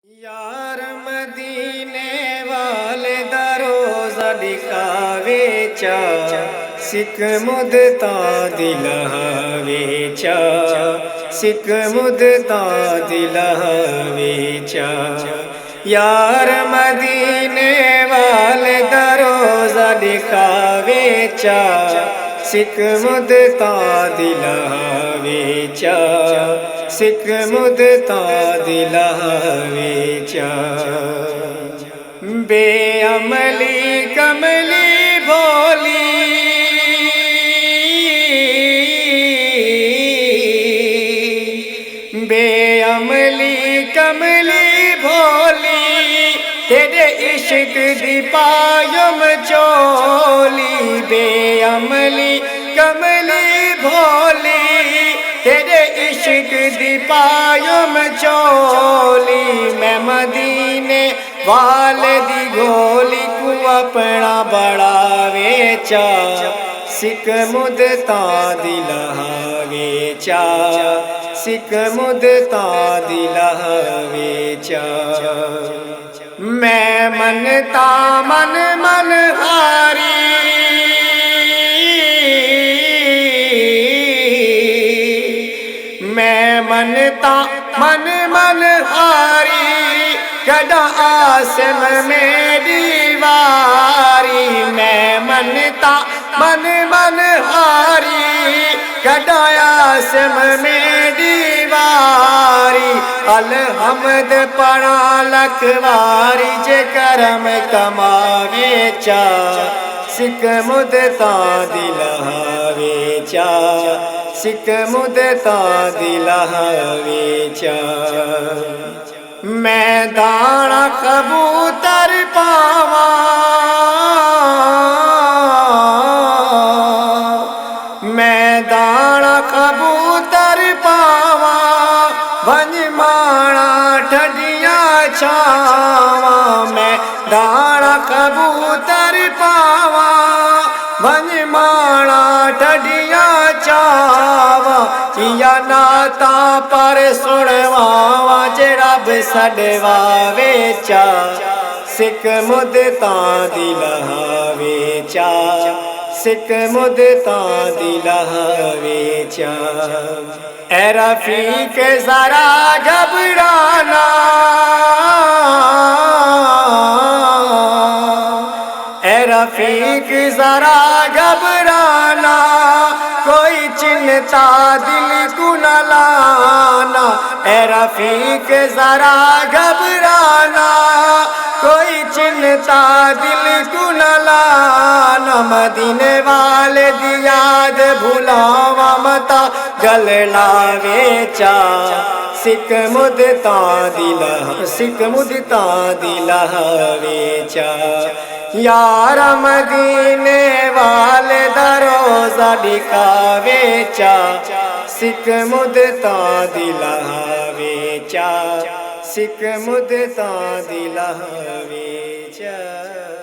यार मदीने वाले दरोज़ा दिखावे चा, सिक मुदता दिलावे चा, सिक मुदता दिलावे चा। यार मदीने वाले दरोज़ा दिखावे चा, सिक मुदता दिलावे चा, सिक मुदता दिलावे चा। बेअमली कमली भोली, बेअमली कमली भोली, तेरे इश्क दी पायम चोली। बेअमली कमली भोली, तेरे इश्क दी पायम चोली। मैं मदीने वाले दी गोली को अपना बढ़ावे चा, सिक मुदता दिलावे चा, सिक मुदता दिलावे चा। मैं मनता मन मन हारी, मैं मनता मन मन हारी, कदा आसम में दीवारी। मैं मनता मन मन हारी, कदा आसम में दीवारी। अलहमद पढ़ा लखवारी, जे करम कमावे चा, सिक मुदता दिलावे चा, सिक मुदता दिलावे चा। मैं दाना कबूतर पावा, मैं दाना कबूतर पावा, भंज माणा ठडिया छावा। मैं दाना कबूतर पावा, भंज माणा ठडिया छावा। या नाता पर सुनवावा, जे रब सडवावे चा, सिक मुदता दिलावे चा, सिक मुदता दिलावे चा। ऐ रफीक जरा घबराना, ऐ रफीक जरा घबराना, कोई चिंता दिल को न लाना। ऐ रफीक जरा घबराना, कोई चिंता दिल को न लाना। मदीने वाले दी याद भुलावा मता, गल लावे चा, सिक मुदता दिला, सिक मुदता दिलावे चा। यार मदीने वाले दरोज़ा दिखावे चा, सिक मुदता दिलावे चा, सिक मुदता दिलावे चा।